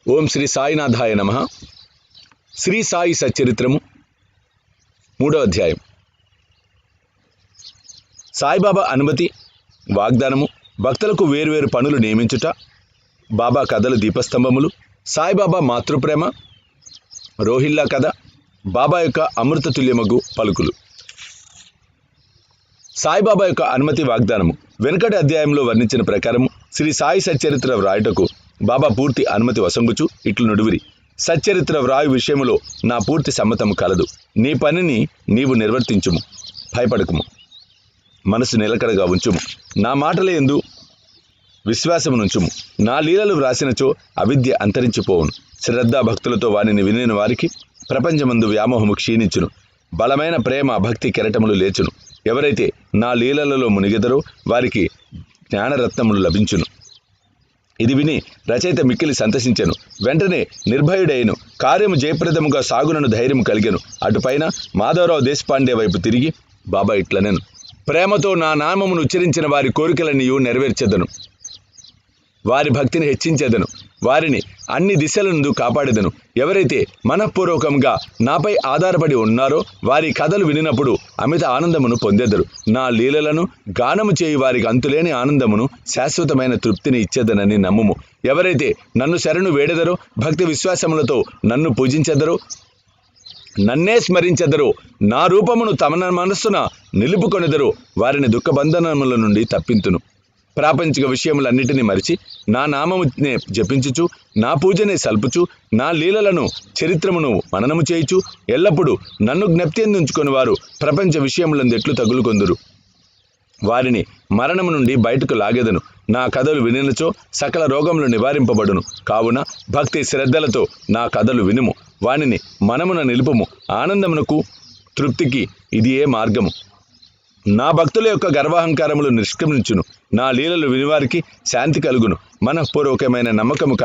ఓం శ్రీ సాయినాథాయ నమః. శ్రీ సాయి సచ్చరిత్రము 3వ అధ్యాయం. సాయిబాబా అనుమతి, వాగ్దానము, భక్తులకు వేర్వేరు పనులు నియమించుట, బాబా కథలు దీపస్తంభములు, సాయిబాబా మాతృప్రేమ, రోహిల్లా కథ, బాబా యొక్క అమృతతుల్యమగు పలుకులు. సాయిబాబా యొక్క అనుమతి, వాగ్దానము. వెనుకటి అధ్యాయంలో వర్ణించిన ప్రకారము శ్రీ సాయి సచ్చరిత్ర వ్రాయుటకు బాబా పూర్తి అనుమతి వసంగుచు ఇట్లు నుడివిరి: సచ్చరిత్ర వ్రాయు విషయములో నా పూర్తి సమ్మతము కలదు. నీ పనిని నీవు నిర్వర్తించుము, భయపడకుము, మనసు నిలకడగా ఉంచుము, నా మాటల యందు విశ్వాసమునుంచుము. నా లీలలు వ్రాసినచో అవిద్య అంతరించిపోవును. శ్రద్ధా భక్తులతో వానిని వినిన వారికి ప్రపంచమందు వ్యామోహము క్షీణించును, బలమైన ప్రేమ భక్తి కెరటములు లేచును. ఎవరైతే నా లీలలలో మునిగెదరో వారికి జ్ఞానరత్నములు లభించును. ఇది విని రచయిత మిక్కిలి సంతసించెను. వెంటనే నిర్భయుడైను, కార్యము జయప్రదముగా సాగునను ధైర్యము కలిగెను. అటుపైన మాధవరావు దేశపాండే వైపు తిరిగి బాబా ఇట్లనెను: ప్రేమతో నా నామమును ఉచ్చరించిన వారి కోరికలన్నీయు నెరవేర్చెదను, వారి భక్తిని హెచ్చించెదను, వారిని అన్ని దిశలందు కాపాడెదను. ఎవరైతే మనఃపూర్వకంగా నాపై ఆధారపడి ఉన్నారో వారి కథలు వినినప్పుడు అమిత ఆనందమును పొందెదరు. నా లీలలను గానము చేయి వారికి అంతులేని ఆనందమును, శాశ్వతమైన తృప్తిని ఇచ్చేదనని నమ్ముము. ఎవరైతే నన్ను శరణు వేడెదరో, భక్తి విశ్వాసములతో నన్ను పూజించెదరో, నన్నే స్మరించెదరో, నా రూపమును తమ మనస్సున నిలుపుకొనెదరో వారిని దుఃఖబంధనముల నుండి తప్పింతును. ప్రాపంచిక విషయములన్నిటినీ మరిచి నా నామమునే జపించుచు, నా పూజనే సల్పుచు, నా లీలలను చరిత్రమును మననము చేయుచు, ఎల్లప్పుడూ నన్ను జ్ఞప్తించుకొని వారు ప్రపంచ విషయములందెట్లు తగులుకొందురు. వారిని మరణము నుండి బయటకు లాగెదను. నా కథలు వినినచో సకల రోగములు నివారింపబడును. కావున భక్తి శ్రద్ధలతో నా కథలు వినుము, వానిని మనమున నిలుపుము. ఆనందమునకు తృప్తికి ఇది ఏ మార్గము. నా భక్తుల యొక్క గర్వాహంకారములు నిష్క్రమించును. నా లీలలు వినివారికి శాంతి కలుగును. మనఃపూర్వకమైన నమ్మకము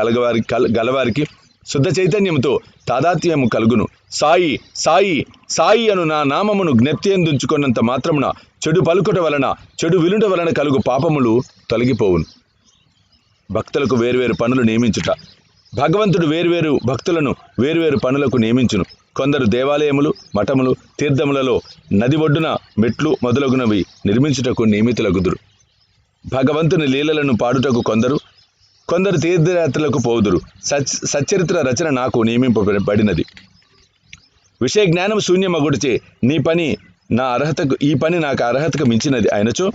గలవారికి శుద్ధ చైతన్యముతో తాదాత్మ్యము కలుగును. సాయి సాయి సాయి అను నా నామమును జ్ఞప్తియందుంచుకున్నంత మాత్రమున చెడు పలుకుట వలన, చెడు వినుట వలన కలుగు పాపములు తొలగిపోవును. భక్తులకు వేర్వేరు పనులు నియమించుట. భగవంతుడు వేర్వేరు భక్తులను వేర్వేరు పనులకు నియమించును. కొందరు దేవాలయములు, మఠములు, తీర్థములలో, నది ఒడ్డున మెట్లు మొదలగునవి నిర్మించుటకు నియమితులగుదురు. భగవంతుని లీలలను పాడుటకు కొందరు తీర్థయాత్రలకు పోవుదురు. సచ్చరిత్ర రచన నాకు నియమింపబడినది. విషయ జ్ఞానం శూన్యమగుడిచే ఈ పని నాకు అర్హతకు మించినది అయినచో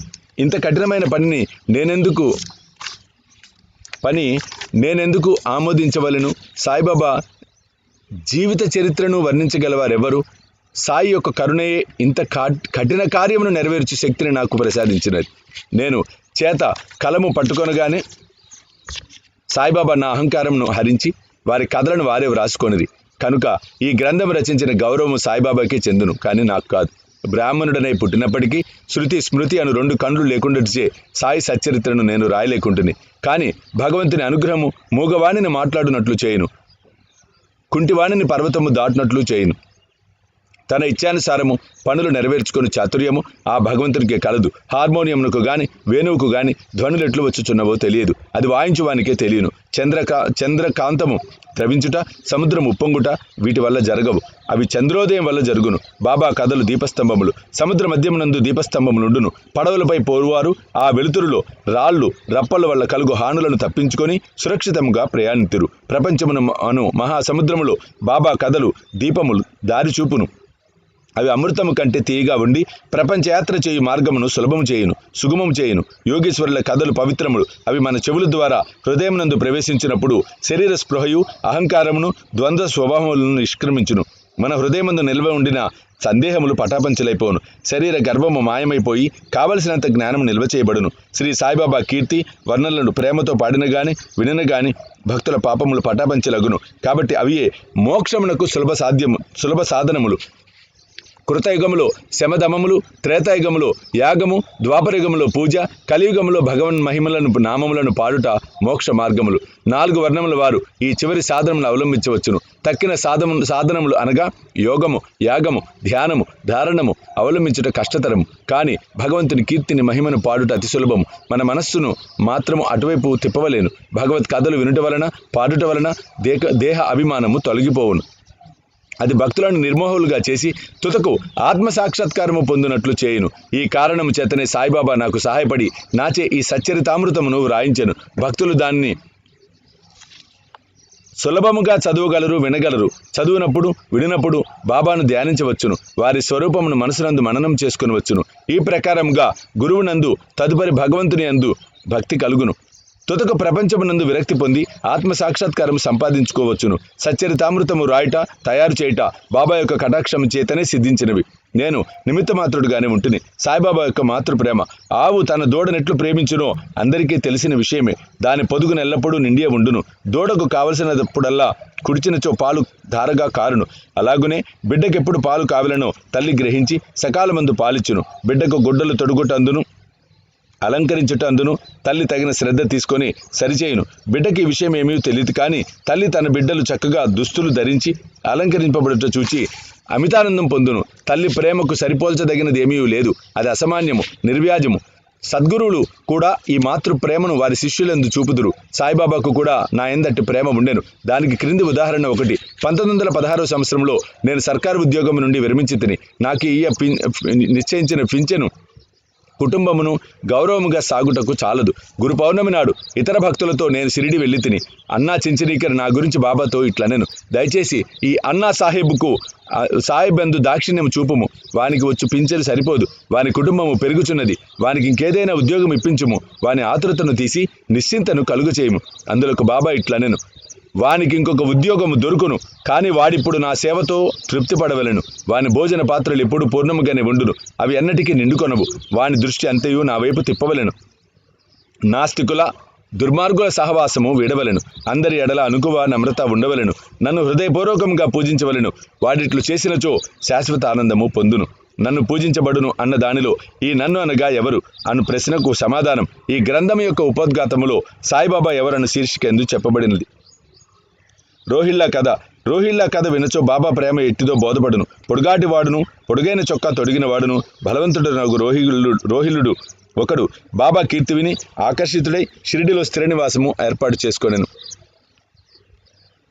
ఇంత కఠినమైన పనిని నేనెందుకు ఆమోదించవలెను? సాయిబాబా జీవిత చరిత్రను వర్ణించగలవారెవరు? సాయి యొక్క కరుణయే ఇంత కఠిన కార్యమును నెరవేర్చు శక్తిని నాకు ప్రసాదించినది. నేను చేత కలము పట్టుకొనగానే సాయిబాబా నా అహంకారమును హరించి వారి కథలను వారే వ్రాసుకొనిరి. కనుక ఈ గ్రంథం రచించిన గౌరవము సాయిబాబాకే చెందును, కానీ నాకు కాదు. బ్రాహ్మణుడనై పుట్టినప్పటికీ శృతి స్మృతి అను 2 కన్నులు లేకుండాచే సాయి సచ్చరిత్రను నేను రాయలేకుంటుని. కానీ భగవంతుని అనుగ్రహము మూగవాణిని మాట్లాడునట్లు చేయును, కుంటివాణిని పర్వతము దాటినట్లు చేయును. తన ఇచ్చానుసారము పనులు నెరవేర్చుకుని చాతుర్యము ఆ భగవంతునికే కలదు. హార్మోనియంకు గాని వేణువుకు గాని ధ్వనులు ఎట్లు వచ్చుచున్నవో తెలియదు, అది వాయించువానికే తెలియను. చంద్రకాంతము ద్రవించుట, సముద్రం ఉప్పొంగుట వీటి వల్ల జరగవు, అవి చంద్రోదయం వల్ల జరుగును. బాబా కథలు దీపస్తంభములు. సముద్ర మధ్యమునందు దీపస్తంభములుండును. పడవలపై పోరువారు ఆ వెలుతురులో రాళ్ళు రప్పల వల్ల కలుగు హానులను తప్పించుకొని సురక్షితముగా ప్రయాణితురు. ప్రపంచమును మహాసముద్రములో బాబా కథలు దీపములు దారి చూపును. అవి అమృతము కంటే తీయగా ఉండి ప్రపంచయాత్ర చేయు మార్గమును సులభము చేయును, సుగమము చేయును. యోగేశ్వరుల కథలు పవిత్రములు. అవి మన చెవుల ద్వారా హృదయమునందు ప్రవేశించినప్పుడు శరీర స్పృహయు, అహంకారమును, ద్వంద్వ స్వభావములను నిష్క్రమించును. మన హృదయమందు నిల్వ ఉండిన సందేహములు పటాపంచలైపోవును. శరీర గర్భము మాయమైపోయి కావలసినంత జ్ఞానము నిల్వ చేయబడును. శ్రీ సాయిబాబా కీర్తి వర్ణనలను ప్రేమతో పాడిన గాని వినిన గాని భక్తుల పాపములు పటాపంచలగును. కాబట్టి అవియే మోక్షమునకు సులభ సాధనములు. కృతయుగములో శమధమములు, త్రేతాయుగములో యాగము, ద్వాపరయుగములో పూజ, కలియుగములో భగవన్ మహిమలను నామములను పాడుట మోక్ష మార్గములు. 4 వర్ణముల వారు ఈ చివరి సాధనమును అవలంబించవచ్చును. తక్కిన సాధనములు అనగా యోగము, యాగము, ధ్యానము, ధారణము అవలంబించుట కష్టతరము. కానీ భగవంతుని కీర్తిని మహిమను పాడుట అతి సులభము. మన మనస్సును మాత్రము అటువైపు తిప్పవలేను. భగవత్ కథలు వినుట వలన, పాడుట వలన దేహ అభిమానము తొలగిపోవును. అది భక్తులను నిర్మోహులుగా చేసి తుదకు ఆత్మసాక్షాత్కారము పొందినట్లు చేయును. ఈ కారణము చేతనే సాయిబాబా నాకు సహాయపడి నాచే ఈ సచ్చరితామృతమును వ్రాయించెను. భక్తులు దాన్ని సులభముగా చదవగలరు, వినగలరు. చదువునప్పుడు, విడినప్పుడు బాబాను ధ్యానించవచ్చును. వారి స్వరూపమును మనసునందు మననం చేసుకునవచ్చును. ఈ ప్రకారముగా గురువునందు తదుపరి భగవంతుని యందు భక్తి కలుగును. తుదకు ప్రపంచమునందు విరక్తి పొంది ఆత్మ సాక్షాత్కారం సంపాదించుకోవచ్చును. సచ్చరితామృతము రాయుట, తయారు చేయుట బాబా యొక్క కటాక్షము చేతనే సిద్ధించినవి. నేను నిమిత్త మాత్రుడుగానే ఉంటుని. సాయిబాబా యొక్క మాతృప్రేమ. ఆవు తన దూడనెట్లు ప్రేమించునో అందరికీ తెలిసిన విషయమే. దాని పొదుగును ఎల్లప్పుడూ నిండియే ఉండును. దూడకు కావలసినప్పుడల్లా కుడిచినచో పాలు ధారగా కారును. అలాగునే బిడ్డకెప్పుడు పాలు కావాలనో తల్లి గ్రహించి సకాలమందు పాలిచ్చును. బిడ్డకు గుడ్డలు తొడుగుటందును అలంకరించుటందును తల్లి తగిన శ్రద్ధ తీసుకొని సరిచేయును. బిడ్డకి ఈ విషయం ఏమీ తెలియదు. కానీ తల్లి తన బిడ్డలు చక్కగా దుస్తులు ధరించి అలంకరింపబడుట చూచి అమితానందం పొందును. తల్లి ప్రేమకు సరిపోల్చదగినది ఏమీ లేదు. అది అసామాన్యము, నిర్వ్యాజము. సద్గురువులు కూడా ఈ మాతృ ప్రేమను వారి శిష్యులందు చూపుదురు. సాయిబాబాకు కూడా నా ఎందటి ప్రేమ ఉండెను. దానికి క్రింది ఉదాహరణ ఒకటి. 1916వ సంవత్సరంలో నేను సర్కారు ఉద్యోగం నుండి విరమించి తిని నాకు నిశ్చయించిన పింఛను కుటుంబమును గౌరవముగా సాగుటకు చాలదు. గురు పౌర్ణమి నాడు ఇతర భక్తులతో నేను షిరిడి వెళ్ళి తిని అన్నా చించనీకర్ నా గురించి బాబాతో ఇట్లనెను. దయచేసి ఈ అన్నా సాహెబ్ యందు దాక్షిణ్యం చూపుము. వానికి వచ్చు పింఛను సరిపోదు. వాని కుటుంబము పెరుగుచున్నది. వానికి ఇంకేదైనా ఉద్యోగం ఇప్పించుము. వాని ఆతృతను తీసి నిశ్చింతను కలుగు చేయుము. అందులోకి బాబా ఇట్లనెను, వానికి ఇంకొక ఉద్యోగము దొరుకును. కానీ వాడిప్పుడు నా సేవతో తృప్తి పడవలను. వాని భోజన పాత్రలు ఎప్పుడు పూర్ణముగానే ఉండును. అవి అన్నటికీ నిండుకొనవు. వాని దృష్టి అంతయు నా వైపు తిప్పవలను. నాస్తికుల దుర్మార్గుల సహవాసము వీడవలను. అందరి ఎడల అనుకువ నమ్రత ఉండవలను. నన్ను హృదయపూర్వకంగా పూజించవలను. వాడిట్లు చేసినచో శాశ్వత ఆనందము పొందును. నన్ను పూజించబడును అన్న దానిలో ఈ నన్ను అనగా ఎవరు అను ప్రశ్నకు సమాధానం ఈ గ్రంథం యొక్క ఉపోద్ఘాతములో సాయిబాబా ఎవరన్న శీర్షికందు చెప్పబడినది. రోహిల్లా కథ వినచో బాబా ప్రేమ ఎట్టిదో బోధపడును. పొడుగాటి వాడును, పొడుగైన చొక్కా తొడిగిన వాడును, బలవంతుడు నాకు రోహిల్లుడు ఒకడు బాబా కీర్తి విని ఆకర్షితుడై షిరిడిలో స్థిర నివాసము ఏర్పాటు చేసుకొనెను.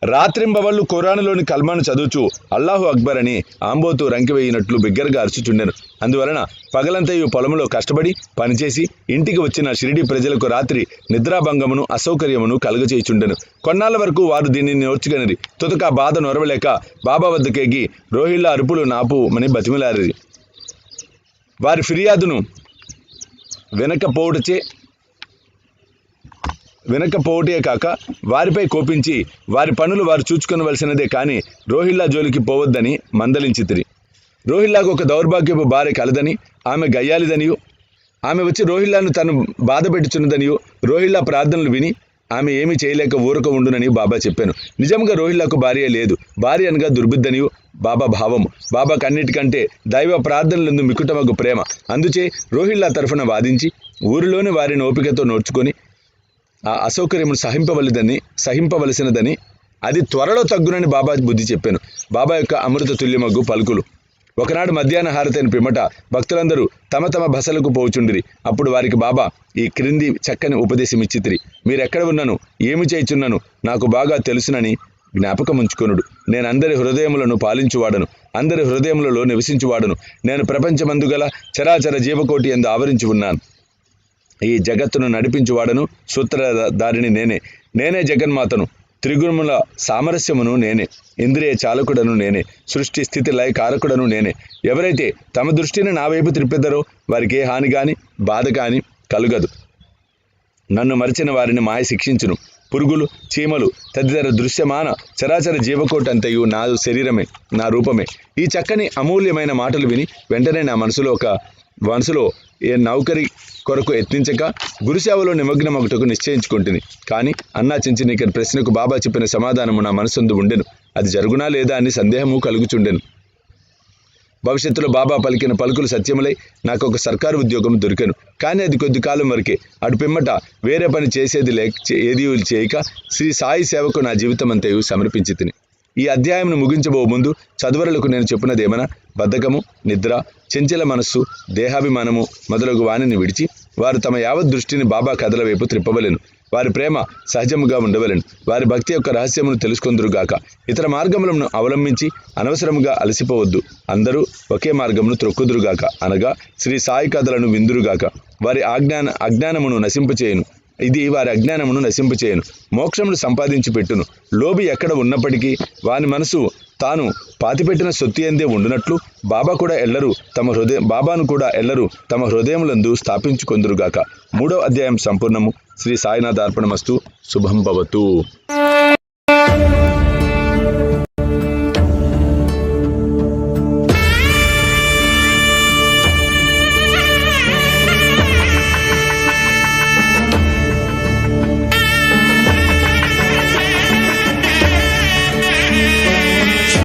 రాత్రింబవళ్ళు ఖురానులోని కల్మాను చదువుచు అల్లాహు అక్బర్ అని ఆంబోతు రంకివేయినట్లు బిగ్గరగా అరుచుచుండెను. అందువలన పగలంతయు పొలములో కష్టపడి పనిచేసి ఇంటికి వచ్చిన షిరిడి ప్రజలకు రాత్రి నిద్రాభంగమును అసౌకర్యమును కలుగచేయుచుండెను. కొన్నాళ్ల వరకు వారు దీనిని నోర్చుగనిరి. తుదక బాధ నొరవలేక బాబా వద్దకేగి రోహిల్లా అరుపులు నాపుమని బతిమిలారిరి. వారి ఫిర్యాదును వినకపోవటే కాక వారిపై కోపించి వారి పనులు వారు చూచుకొనవలసినదే కానీ రోహిల్లా జోలికి పోవద్దని మందలించితిరి. రోహిల్లాకు ఒక దౌర్భాగ్యపు భార్య కలదని, ఆమె గయ్యాలిదనియు, ఆమె వచ్చి రోహిల్లాను తను బాధ పెట్టుచున్నదనియు రోహిల్లా ప్రార్థనలు విని ఆమె ఏమీ చేయలేక ఊరక ఉండునని బాబా చెప్పాను. నిజంగా రోహిల్లాకు భార్య లేదు. భార్య అనగా దుర్బుద్ధనియు బాబా భావము. బాబాకు అన్నిటికంటే దైవ ప్రార్థనలందు మికుటమగు ప్రేమ. అందుచే రోహిల్లా తరఫున వాదించి ఊరిలోని వారిని ఓపికతో నోర్చుకొని ఆ అసౌకర్యమును సహింపవలసినదని అది త్వరలో తగ్గునని బాబా బుద్ధి చెప్పాను. బాబా యొక్క అమృత తుల్యమగ్గు పలుకులు. ఒకనాడు మధ్యాహ్న హారతైన పిమ్మట భక్తులందరూ తమ తమ బసలకు పోవుచుండిరి. అప్పుడు వారికి బాబా ఈ క్రింది చక్కని ఉపదేశమిచ్చితిరి. మీరెక్కడ ఉన్నను, ఏమి చేయుచున్నను నాకు బాగా తెలుసునని జ్ఞాపకముంచుకొనుడు. నేను అందరి హృదయములను పాలించువాడను, అందరి హృదయములలో నివసించువాడను. నేను ప్రపంచమందుగల చరాచర జీవకోటి యందు ఆవరించి ఉన్నాను. ఈ జగత్తును నడిపించువాడను, సూత్రధారిని నేనే జగన్మాతను, త్రిగుణముల సామరస్యమును నేనే, ఇంద్రియ చాలకుడను నేనే, సృష్టి స్థితి లయ కారకుడను నేనే. ఎవరైతే తమ దృష్టిని నా వైపు త్రిప్పెదరో వారికి ఏ హాని కానీ బాధ కానీ కలుగదు. నన్ను మరిచిన వారిని మాయ శిక్షించును. పురుగులు, చీమలు తదితర దృశ్యమాన చరాచర జీవకోటి అంతయు నా శరీరమే, నా రూపమే. ఈ చక్కని అమూల్యమైన మాటలు విని వెంటనే నా మనసులో ఏ నౌకరి కొరకు యత్నించక గురుసేవలో నిమగ్నమగుటకు నిశ్చయించుకుంటుంది. కానీ అన్నా చించనీకర్ ప్రశ్నకు బాబా చెప్పిన సమాధానము నా మనసందు ఉండెను. అది జరుగునా లేదా అని సందేహము కలుగుచుండెను. భవిష్యత్తులో బాబా పలికిన పలుకులు సత్యములై నాకు ఒక సర్కారు ఉద్యోగం దొరికాను. కానీ అది కొద్ది కాలం వరకే. అటు పిమ్మట వేరే పని చేసేది ఏదీ చేయక శ్రీ సాయి సేవకు నా జీవితం అంతయు సమర్పించి తిని. ఈ అధ్యాయంను ముగించబో ముందు చదువరులకు నేను చెప్పినదేమన్నా, బద్ధకము, నిద్ర, చెంచల మనస్సు, దేహాభిమానము మొదలగు వాణిని విడిచి వారు తమ యావత్ దృష్టిని బాబా కథల వైపు త్రిప్పవలెను. వారి ప్రేమ సహజముగా ఉండవలెను. వారి భక్తి యొక్క రహస్యమును తెలుసుకొందురుగాక. ఇతర మార్గములను అవలంబించి అనవసరముగా అలసిపోవద్దు. అందరూ ఒకే మార్గమును త్రొక్కుదురుగాక. అనగా శ్రీ సాయి కథలను విందురుగాక. వారి అజ్ఞానమును నశింపచేయును. ఇది వారి అజ్ఞానమును నశింపచేయను, మోక్షమును సంపాదించి పెట్టును. లోబి ఎక్కడ ఉన్నప్పటికీ వాని మనసు తాను పాతిపెట్టిన సొత్తు ఎందే ఉండునట్లు బాబాను కూడా ఎల్లరూ తమ హృదయములందు స్థాపించుకొందురుగాక. 3వ అధ్యాయం సంపూర్ణము. శ్రీ సాయినాథార్పణమస్తు. శుభం భవతు.